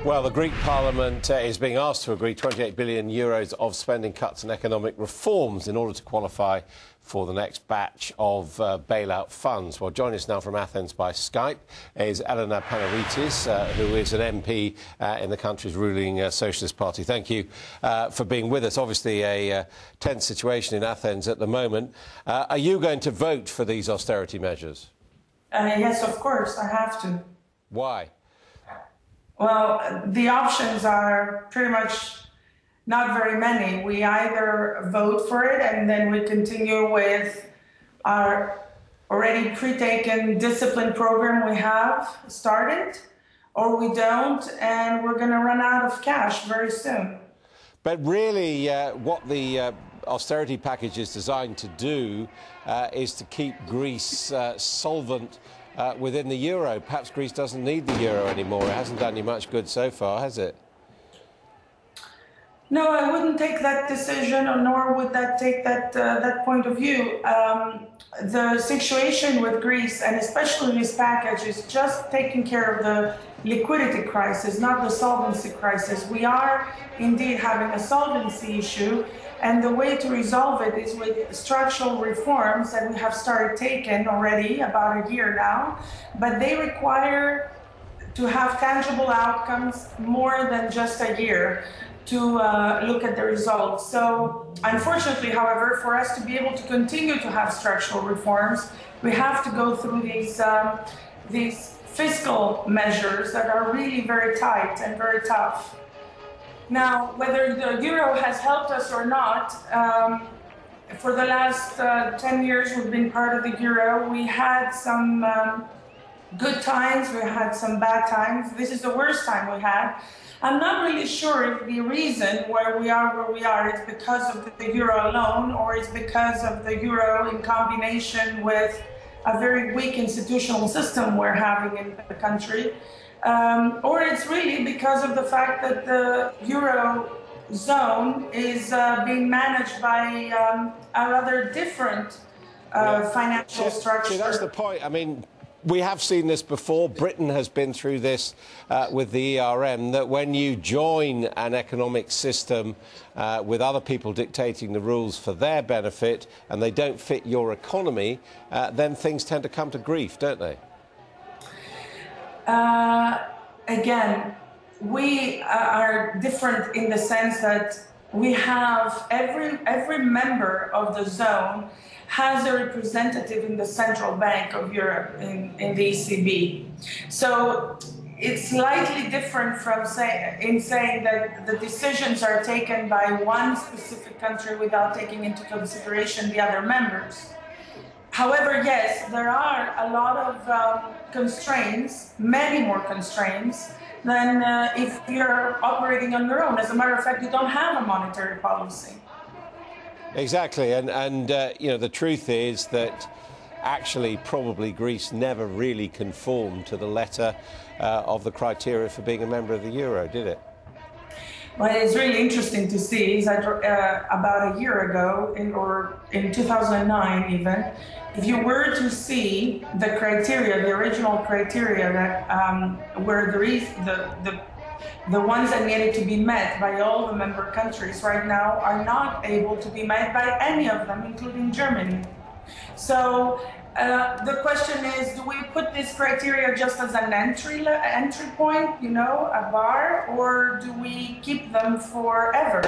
Well, the Greek Parliament is being asked to agree €28 billion of spending cuts and economic reforms in order to qualify for the next batch of bailout funds. Well, joining us now from Athens by Skype is Elena Panaritis, who is an MP in the country's ruling Socialist Party. Thank you for being with us. Obviously, a tense situation in Athens at the moment. Are you going to vote for these austerity measures? Yes, of course, I have to. Why? Well, the options are pretty much not very many. We either vote for it and then we continue with our already pre-taken discipline program we have started, or we don't, and we're going to run out of cash very soon. But really, what the austerity package is designed to do is to keep Greece solvent within the euro. Perhaps Greece doesn't need the euro anymore. It hasn't done you much good so far, has it? No, I wouldn't take that decision, or nor would that take that point of view. The situation with Greece, and especially this package, is just taking care of the liquidity crisis, not the solvency crisis. We are indeed having a solvency issue, and the way to resolve it is with structural reforms that we have started taking already about a year now, but they require to have tangible outcomes more than just a year to look at the results. So unfortunately, however, for us to be able to continue to have structural reforms, we have to go through these fiscal measures that are really very tight and very tough. Now, whether the euro has helped us or not, for the last 10 years we've been part of the euro. We had some good times, we had some bad times. This is the worst time we had. I'm not really sure if the reason where we are is because of the euro alone, or it's because of the euro in combination with a very weak institutional system we're having in the country. Or it's really because of the fact that the euro zone is being managed by a rather different financial structure. See, that's the point. I mean, we have seen this before. Britain has been through this with the ERM, that when you join an economic system with other people dictating the rules for their benefit and they don't fit your economy, then things tend to come to grief, don't they? Again, we are different in the sense that we have every member of the zone has a representative in the Central Bank of Europe, in the ECB. So it's slightly different from saying that the decisions are taken by one specific country without taking into consideration the other members. However, yes, there are a lot of constraints, many more constraints, than if you're operating on your own. As a matter of fact, you don't have a monetary policy. Exactly, and you know, the truth is that actually probably Greece never really conformed to the letter of the criteria for being a member of the euro, did it? Well, it's really interesting to see is that about a year ago, or in 2009 even, if you were to see the criteria, the original criteria that were the ones that needed to be met by all the member countries right now are not able to be met by any of them, including Germany. So the question is, do we put this criteria just as an entry point, you know, a bar, or do we keep them forever?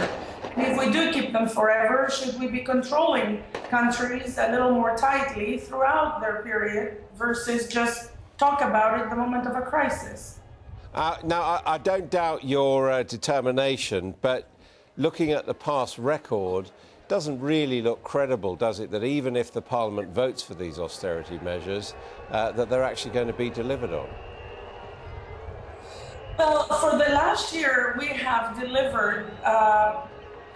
And if we do keep them forever, should we be controlling countries a little more tightly throughout their period versus just talk about it at the moment of a crisis? Now, I don't doubt your determination, but looking at the past record, doesn't really look credible, does it, that even if the Parliament votes for these austerity measures, that they're actually going to be delivered on? Well, for the last year, we have delivered.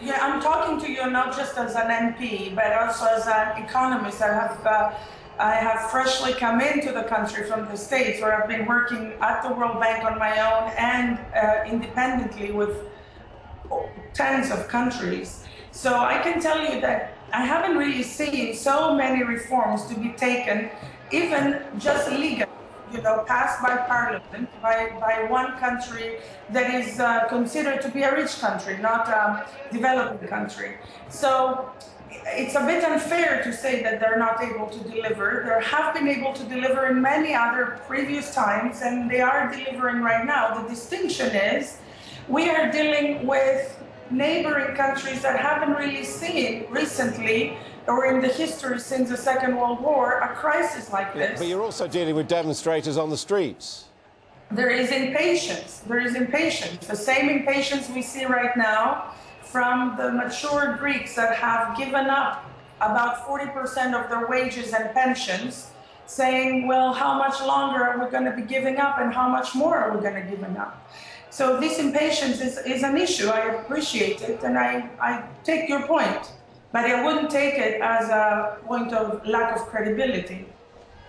Yeah, I'm talking to you not just as an MP, but also as an economist. I have freshly come into the country from the States, where I've been working at the World Bank on my own and independently with tens of countries. So I can tell you that I haven't really seen so many reforms to be taken, even just legal. passed by parliament, by one country that is considered to be a rich country, not a developing country. So it's a bit unfair to say that they're not able to deliver. They have been able to deliver in many other previous times, and they are delivering right now. The distinction is we are dealing with neighboring countries that haven't really seen recently or in the history since the Second World War a crisis like this. But you're also dealing with demonstrators on the streets. There is impatience. There is impatience. The same impatience we see right now from the mature Greeks that have given up about 40% of their wages and pensions, saying, well, how much longer are we going to be giving up and how much more are we going to be giving up? So this impatience is an issue. I appreciate it, and I take your point, but I wouldn't take it as a point of lack of credibility.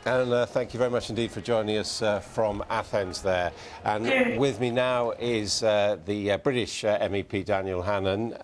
And thank you very much indeed for joining us from Athens there. And with me now is the British MEP Daniel Hannan.